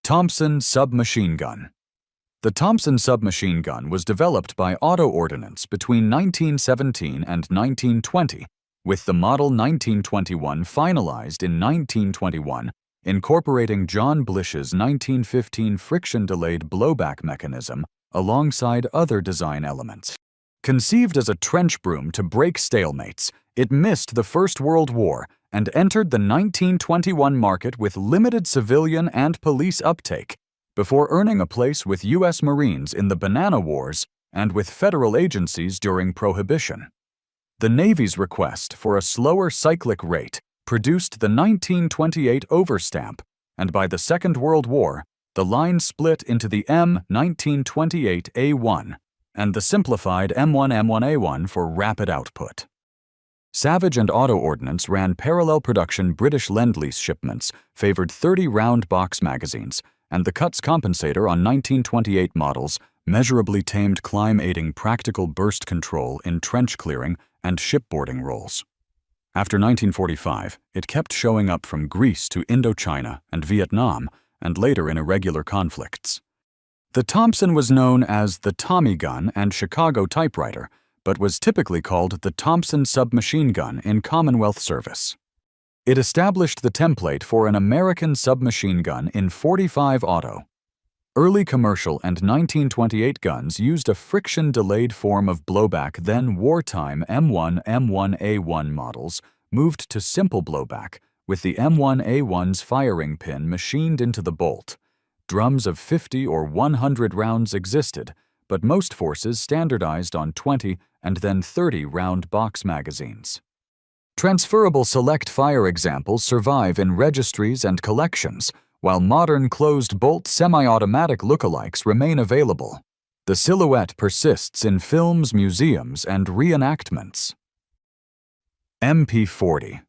Thompson submachine gun. The Thompson submachine gun was developed by Auto Ordnance between 1917 and 1920, with the model 1921 finalized in 1921, incorporating John Blish's 1915 friction-delayed blowback mechanism alongside other design elements. Conceived as a trench broom to break stalemates, it missed the First World War and entered the 1921 market with limited civilian and police uptake, before earning a place with U.S. Marines in the Banana Wars and with federal agencies during Prohibition. The Navy's request for a slower cyclic rate produced the 1928 overstamp, and by the Second World War, the line split into the M1928A1 and the simplified M1M1A1 for rapid output. Savage and Auto Ordnance ran parallel production British Lend-Lease shipments, favored 30-round box magazines, and the Cuts compensator on 1928 models measurably tamed climb-aiding practical burst control in trench clearing and shipboarding roles. After 1945, it kept showing up from Greece to Indochina and Vietnam, and later in irregular conflicts. The Thompson was known as the Tommy gun and Chicago typewriter, but was typically called the Thompson submachine gun in Commonwealth service. It established the template for an American submachine gun in .45 Auto. Early commercial and 1928 guns used a friction-delayed form of blowback. Then wartime M1 M1A1 models moved to simple blowback, with the M1A1's firing pin machined into the bolt. Drums of 50 or 100 rounds existed, but most forces standardized on 20 and then 30-round box magazines. Transferable select fire examples survive in registries and collections, while modern closed-bolt semi-automatic lookalikes remain available. The silhouette persists in films, museums, and reenactments. MP40.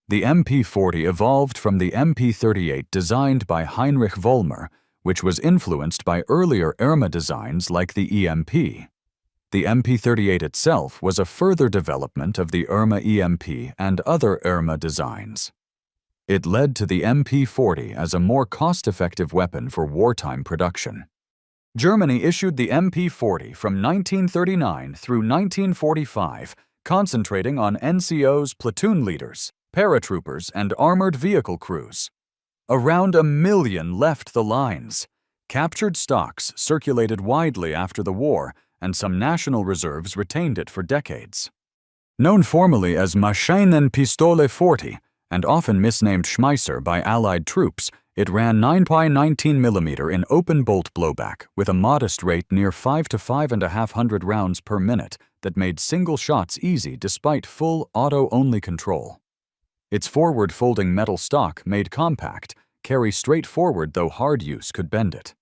The MP40 evolved from the MP38 designed by Heinrich Vollmer, which was influenced by earlier Irma designs like the EMP. The MP38 itself was a further development of the Irma EMP and other Irma designs. It led to the MP40 as a more cost-effective weapon for wartime production. Germany issued the MP40 from 1939 through 1945, concentrating on NCOs, platoon leaders, paratroopers, and armored vehicle crews. Around 1 million left the lines. Captured stocks circulated widely after the war, and some national reserves retained it for decades. Known formally as Maschinenpistole 40 and often misnamed Schmeisser by Allied troops, it ran 9x19mm in open bolt blowback with a modest rate near 5 to 5.500 rounds per minute that made single shots easy despite full auto-only control. Its forward-folding metal stock, made compact, carry straight forward though hard use could bend it.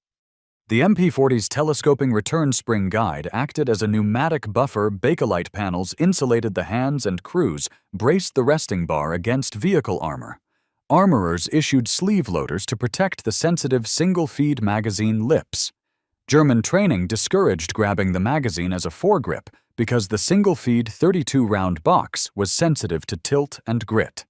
The MP40's telescoping return spring guide acted as a pneumatic buffer. Bakelite panels insulated the hands, and crews braced the resting bar against vehicle armor. Armorers issued sleeve loaders to protect the sensitive single-feed magazine lips. German training discouraged grabbing the magazine as a foregrip because the single-feed 32-round box was sensitive to tilt and grit.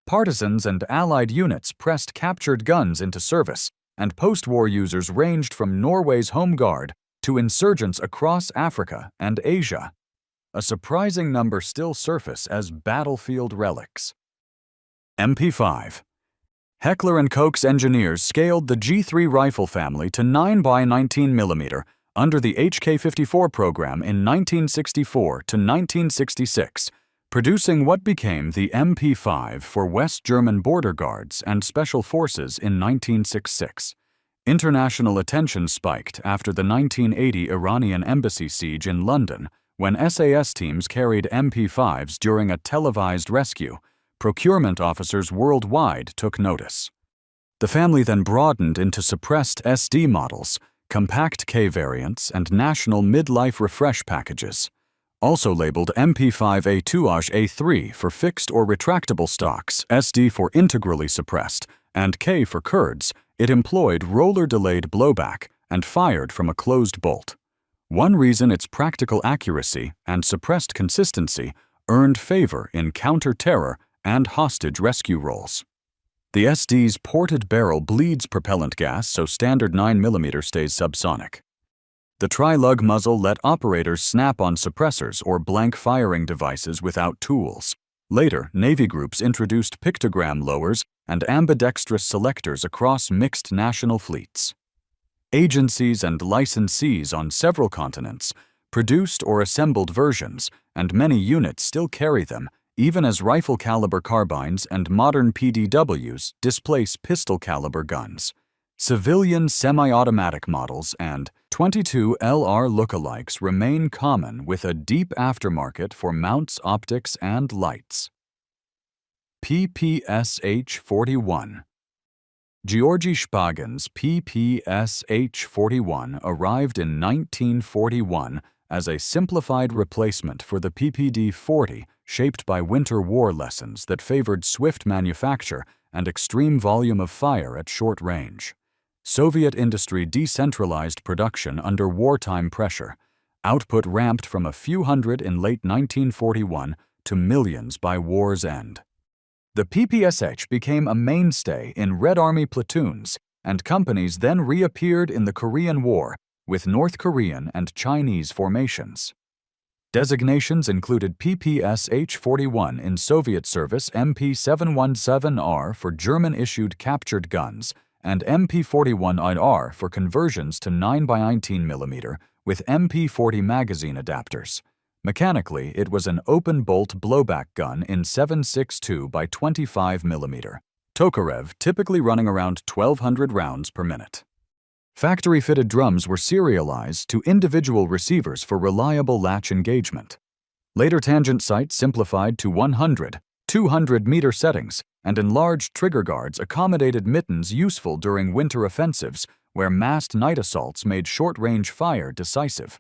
Partisans and Allied units pressed captured guns into service, and post-war users ranged from Norway's Home Guard to insurgents across Africa and Asia. A surprising number still surface as battlefield relics. MP5. Heckler & Koch's engineers scaled the G3 rifle family to 9x19mm under the HK-54 program in 1964 to 1966, producing what became the MP5 for West German border guards and special forces in 1966. International attention spiked after the 1980 Iranian embassy siege in London, when SAS teams carried MP5s during a televised rescue. Procurement officers worldwide took notice. The family then broadened into suppressed SD models, compact K variants, and national midlife refresh packages. Also labeled MP5A2A3 for fixed or retractable stocks, SD for integrally suppressed, and K for Kurds, it employed roller-delayed blowback and fired from a closed bolt. One reason its practical accuracy and suppressed consistency earned favor in counter-terror and hostage rescue roles. The SD's ported barrel bleeds propellant gas, so standard 9mm stays subsonic. The tri-lug muzzle let operators snap on suppressors or blank firing devices without tools. Later, Navy groups introduced pictogram lowers and ambidextrous selectors across mixed national fleets. Agencies and licensees on several continents produced or assembled versions, and many units still carry them, even as rifle-caliber carbines and modern PDWs displace pistol-caliber guns. Civilian semi-automatic models and .22 LR lookalikes remain common, with a deep aftermarket for mounts, optics, and lights. PPSH-41. Georgy Shpagin's PPSH-41 arrived in 1941 as a simplified replacement for the PPD-40, shaped by winter war lessons that favored swift manufacture and extreme volume of fire at short range. Soviet industry decentralized production under wartime pressure. Output ramped from a few hundred in late 1941 to millions by war's end. The PPSH became a mainstay in Red Army platoons, and companies then reappeared in the Korean War with North Korean and Chinese formations. Designations included PPSH-41 in Soviet service, MP-717R for German-issued captured guns, and MP-41IR for conversions to 9x19mm with MP-40 magazine adapters. Mechanically, it was an open-bolt blowback gun in 7.62 by 25mm. Tokarev, typically running around 1,200 rounds per minute. Factory-fitted drums were serialized to individual receivers for reliable latch engagement. Later tangent sights simplified to 100, 200-meter settings, and enlarged trigger guards accommodated mittens useful during winter offensives where massed night assaults made short-range fire decisive.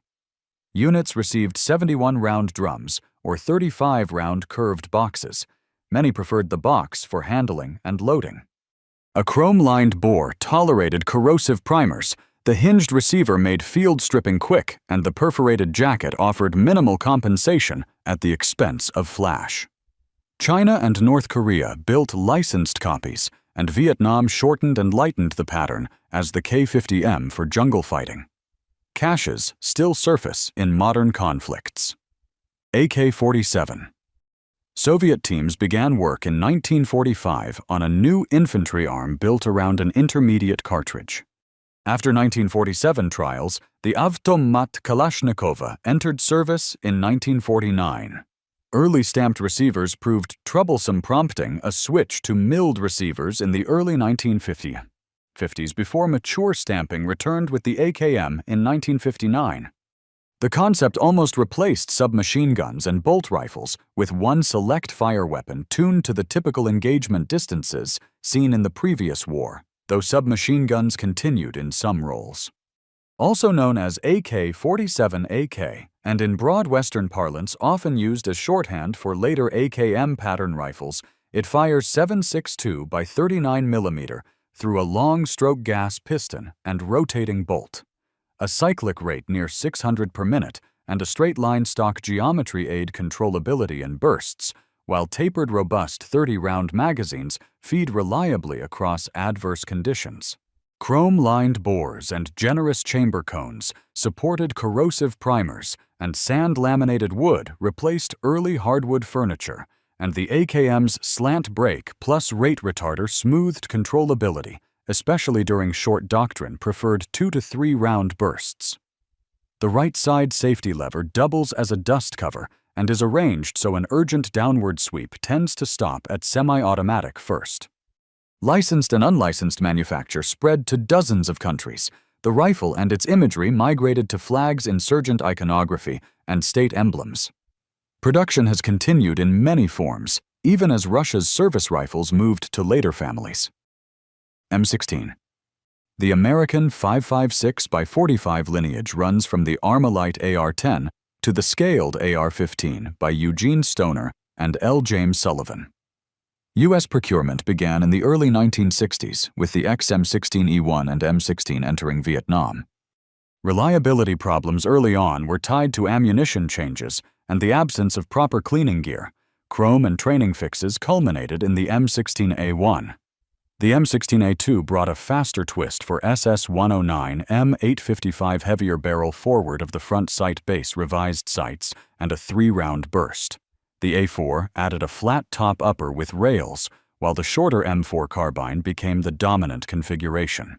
Units received 71-round drums or 35-round curved boxes. Many preferred the box for handling and loading. A chrome-lined bore tolerated corrosive primers, the hinged receiver made field stripping quick, and the perforated jacket offered minimal compensation at the expense of flash. China and North Korea built licensed copies, and Vietnam shortened and lightened the pattern as the K-50M for jungle fighting. Caches still surface in modern conflicts. AK-47. Soviet teams began work in 1945 on a new infantry arm built around an intermediate cartridge. After 1947 trials, the Avtomat Kalashnikova entered service in 1949. Early stamped receivers proved troublesome, prompting a switch to milled receivers in the early 1950s before mature stamping returned with the AKM in 1959. The concept almost replaced submachine guns and bolt rifles with one select fire weapon tuned to the typical engagement distances seen in the previous war, though submachine guns continued in some roles. Also known as AK-47AK, and in broad Western parlance often used as shorthand for later AKM pattern rifles, it fires 7.62 by 39mm through a long stroke gas piston and rotating bolt. A cyclic rate near 600 per minute, and a straight-line stock geometry aid controllability in bursts, while tapered robust 30-round magazines feed reliably across adverse conditions. Chrome-lined bores and generous chamber cones supported corrosive primers, and sand-laminated wood replaced early hardwood furniture, and the AKM's slant brake plus rate retarder smoothed controllability, especially during short doctrine preferred 2 to 3 round bursts. The right side safety lever doubles as a dust cover and is arranged so an urgent downward sweep tends to stop at semi-automatic first. Licensed and unlicensed manufacture spread to dozens of countries. The rifle and its imagery migrated to flags, insurgent iconography, and state emblems. Production has continued in many forms, even as Russia's service rifles moved to later families. M16. The American 5.56x45 lineage runs from the Armalite AR-10 to the scaled AR-15 by Eugene Stoner and L. James Sullivan. U.S. procurement began in the early 1960s with the XM16E1 and M16 entering Vietnam. Reliability problems early on were tied to ammunition changes and the absence of proper cleaning gear. Chrome and training fixes culminated in the M16A1. The M16A2 brought a faster twist for SS-109 M855 heavier barrel forward of the front sight base revised sights and a 3-round burst. The A4 added a flat top upper with rails, while the shorter M4 carbine became the dominant configuration.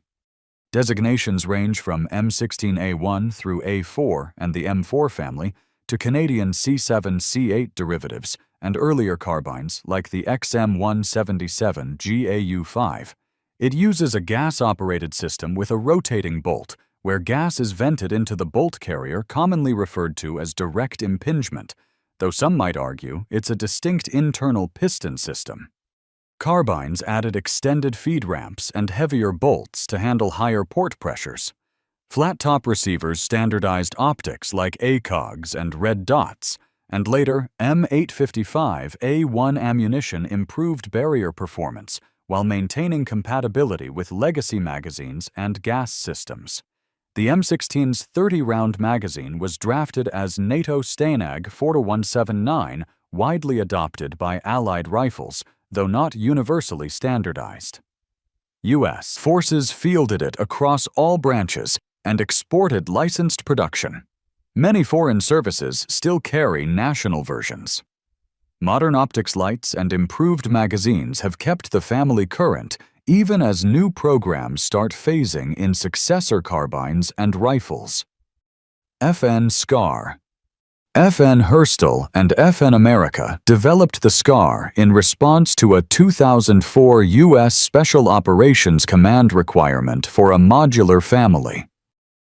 Designations range from M16A1 through A4 and the M4 family to Canadian C7-C8 derivatives and earlier carbines like the XM177 GAU5. It uses a gas-operated system with a rotating bolt, where gas is vented into the bolt carrier, commonly referred to as direct impingement, though some might argue it's a distinct internal piston system. Carbines added extended feed ramps and heavier bolts to handle higher port pressures. Flat-top receivers standardized optics like ACOGs and red dots, and later M855A1 ammunition improved barrier performance while maintaining compatibility with legacy magazines and gas systems. The M16's 30-round magazine was drafted as NATO Stanag 4179, widely adopted by Allied rifles, though not universally standardized. U.S. forces fielded it across all branches and exported licensed production. Many foreign services still carry national versions. Modern optics lights and improved magazines have kept the family current even as new programs start phasing in successor carbines and rifles. FN SCAR. FN Herstal and FN America developed the SCAR in response to a 2004 U.S. Special Operations Command requirement for a modular family.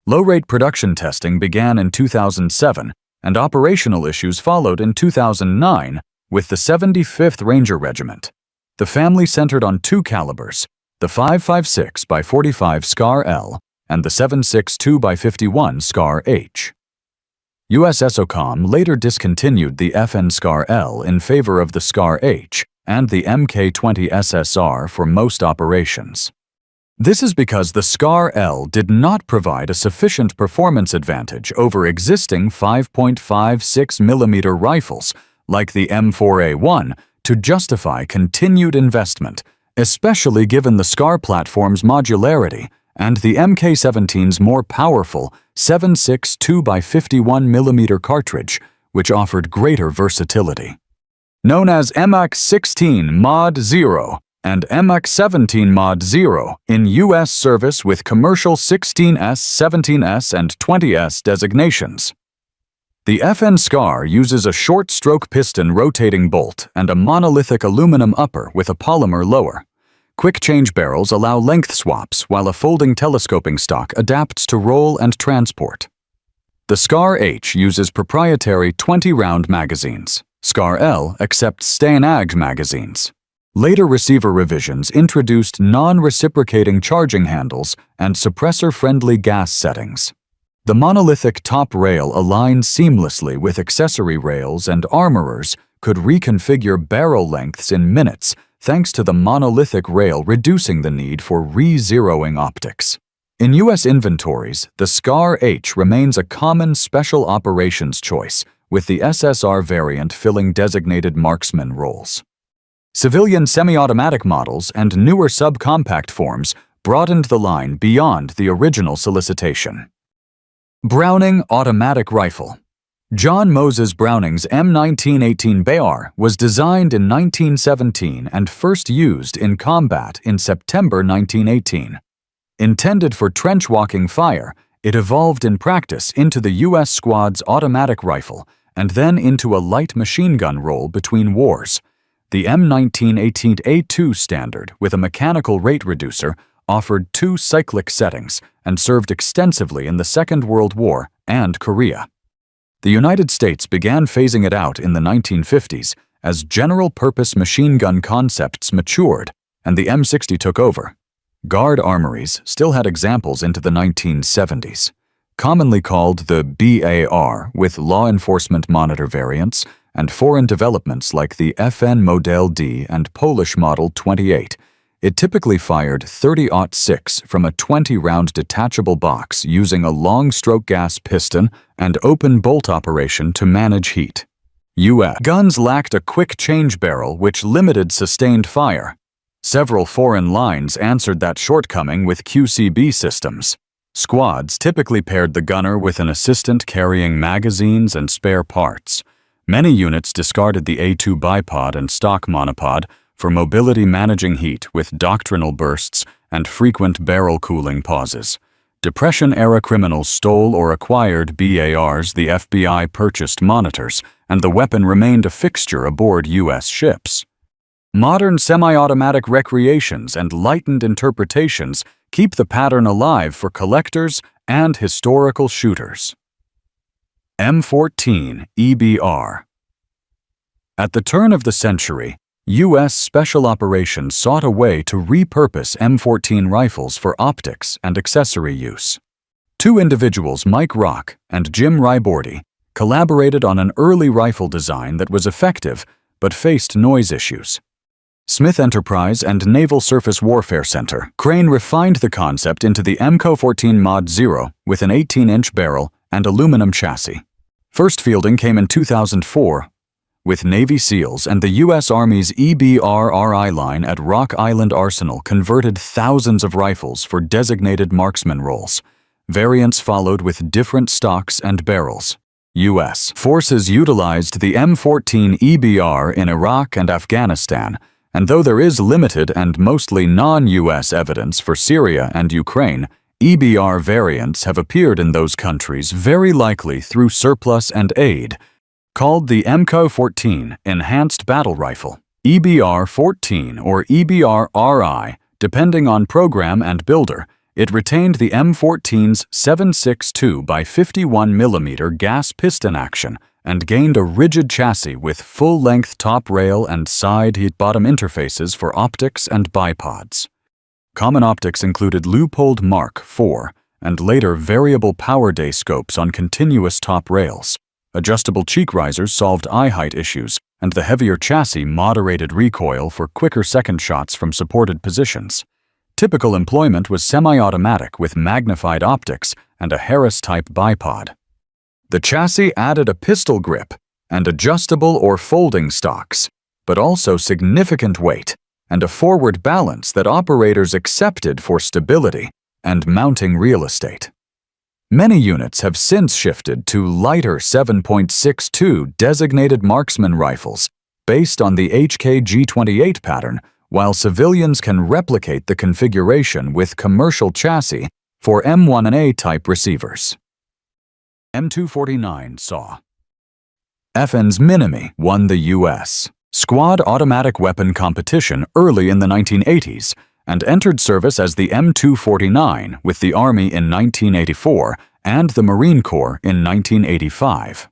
Low-rate production testing began in 2007, and operational issues followed in 2009 with the 75th Ranger Regiment. The family centered on 2 calibers, the 5.56x45 SCAR-L and the 7.62x51 SCAR-H. USSOCOM later discontinued the FN SCAR-L in favor of the SCAR-H and the Mk20 SSR for most operations. This is because the SCAR-L did not provide a sufficient performance advantage over existing 5.56mm rifles like the M4A1 to justify continued investment, especially given the SCAR platform's modularity and the Mk17's more powerful 7.62x51mm cartridge, which offered greater versatility. Known as MX-16 Mod 0, and MX-17 Mod 0 in U.S. service with commercial 16S, 17S, and 20S designations. The FN SCAR uses a short-stroke piston rotating bolt and a monolithic aluminum upper with a polymer lower. Quick-change barrels allow length swaps, while a folding telescoping stock adapts to roll and transport. The SCAR-H uses proprietary 20-round magazines. SCAR-L accepts Stanag magazines. Later receiver revisions introduced non-reciprocating charging handles and suppressor-friendly gas settings. The monolithic top rail aligns seamlessly with accessory rails, and armorers could reconfigure barrel lengths in minutes thanks to the monolithic rail reducing the need for re-zeroing optics. In U.S. inventories, the SCAR-H remains a common special operations choice, with the SSR variant filling designated marksman roles. Civilian semi-automatic models and newer subcompact forms broadened the line beyond the original solicitation. Browning Automatic Rifle. John Moses Browning's M1918 Bayar was designed in 1917 and first used in combat in September 1918. Intended for trench-walking fire, it evolved in practice into the U.S. Squad's automatic rifle and then into a light machine gun role between wars. The M1918A2 standard, with a mechanical rate reducer, offered 2 cyclic settings and served extensively in the Second World War and Korea. The United States began phasing it out in the 1950s as general-purpose machine gun concepts matured and the M60 took over. Guard armories still had examples into the 1970s. Commonly called the BAR, with law enforcement monitor variants, and foreign developments like the FN Model D and Polish Model 28. It typically fired 30-06 from a 20-round detachable box using a long-stroke gas piston and open bolt operation to manage heat. U.S. guns lacked a quick change barrel which limited sustained fire. Several foreign lines answered that shortcoming with QCB systems. Squads typically paired the gunner with an assistant carrying magazines and spare parts. Many units discarded the A2 bipod and stock monopod for mobility managing heat with doctrinal bursts and frequent barrel cooling pauses. Depression-era criminals stole or acquired BARs, the FBI purchased monitors, and the weapon remained a fixture aboard U.S. ships. Modern semi-automatic recreations and lightened interpretations keep the pattern alive for collectors and historical shooters. M14 EBR. At the turn of the century, U.S. Special Operations sought a way to repurpose M14 rifles for optics and accessory use. Two individuals, Mike Rock and Jim Rybordy, collaborated on an early rifle design that was effective but faced noise issues. Smith Enterprise and Naval Surface Warfare Center, Crane refined the concept into the MCO-14 Mod 0 with an 18-inch barrel and aluminum chassis. First fielding came in 2004, with Navy SEALs and the U.S. Army's EBR-RI line at Rock Island Arsenal converted thousands of rifles for designated marksman roles. Variants followed with different stocks and barrels. U.S. forces utilized the M14 EBR in Iraq and Afghanistan, and though there is limited and mostly non-U.S. evidence for Syria and Ukraine, EBR variants have appeared in those countries very likely through surplus and aid. Called the MCO-14 Enhanced Battle Rifle, EBR-14 or EBR-RI, depending on program and builder, it retained the M14's 7.62 by 51 mm gas piston action and gained a rigid chassis with full-length top rail and side heat-bottom interfaces for optics and bipods. Common optics included Leupold Mark IV and later variable power day scopes on continuous top rails. Adjustable cheek risers solved eye height issues, and the heavier chassis moderated recoil for quicker second shots from supported positions. Typical employment was semi-automatic with magnified optics and a Harris-type bipod. The chassis added a pistol grip and adjustable or folding stocks, but also significant weight and a forward balance that operators accepted for stability and mounting real estate. Many units have since shifted to lighter 7.62 designated marksman rifles based on the HK-G28 pattern, while civilians can replicate the configuration with commercial chassis for M1A type receivers. M249 SAW. FN's Minimi won the U.S. Squad automatic weapon competition early in the 1980s and entered service as the M249 with the Army in 1984 and the Marine Corps in 1985.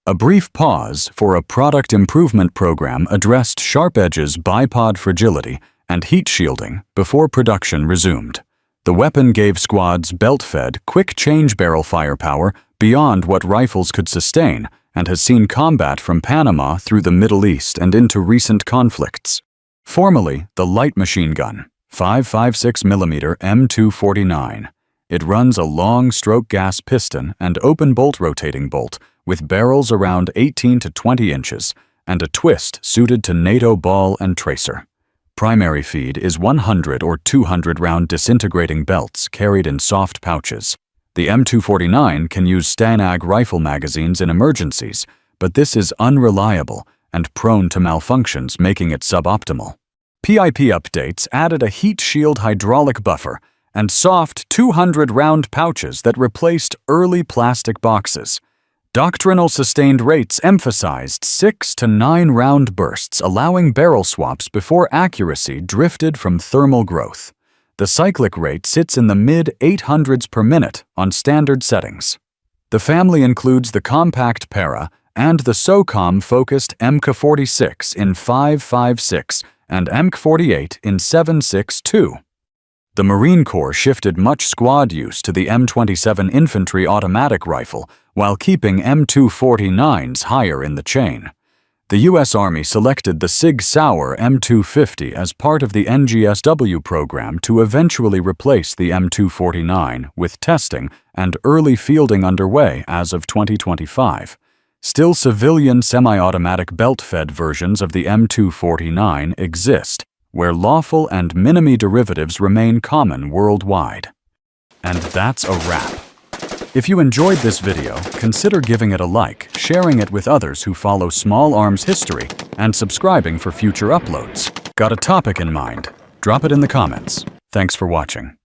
A brief pause for a product improvement program addressed sharp edges, bipod fragility, and heat shielding before production resumed. The weapon gave squads belt-fed, quick change barrel firepower beyond what rifles could sustain and has seen combat from Panama through the Middle East and into recent conflicts. Formerly, the light machine gun, 5.56 mm M249. It runs a long stroke gas piston and open bolt rotating bolt with barrels around 18 to 20 inches and a twist suited to NATO ball and tracer. Primary feed is 100 or 200 round disintegrating belts carried in soft pouches. The M249 can use Stanag rifle magazines in emergencies, but this is unreliable and prone to malfunctions, making it suboptimal. PIP updates added a heat shield hydraulic buffer and soft 200-round pouches that replaced early plastic boxes. Doctrinal sustained rates emphasized 6 to 9 round bursts, allowing barrel swaps before accuracy drifted from thermal growth. The cyclic rate sits in the mid-800s per minute on standard settings. The family includes the compact Para and the SOCOM-focused MK46 in 5.56 and MK48 in 7.62. The Marine Corps shifted much squad use to the M27 infantry automatic rifle while keeping M249s higher in the chain. The U.S. Army selected the Sig Sauer M250 as part of the NGSW program to eventually replace the M249, with testing and early fielding underway as of 2025. Still, civilian semi-automatic belt-fed versions of the M249 exist, where lawful and minimi derivatives remain common worldwide. And that's a wrap. If you enjoyed this video, consider giving it a like, sharing it with others who follow small arms history, and subscribing for future uploads. Got a topic in mind? Drop it in the comments. Thanks for watching.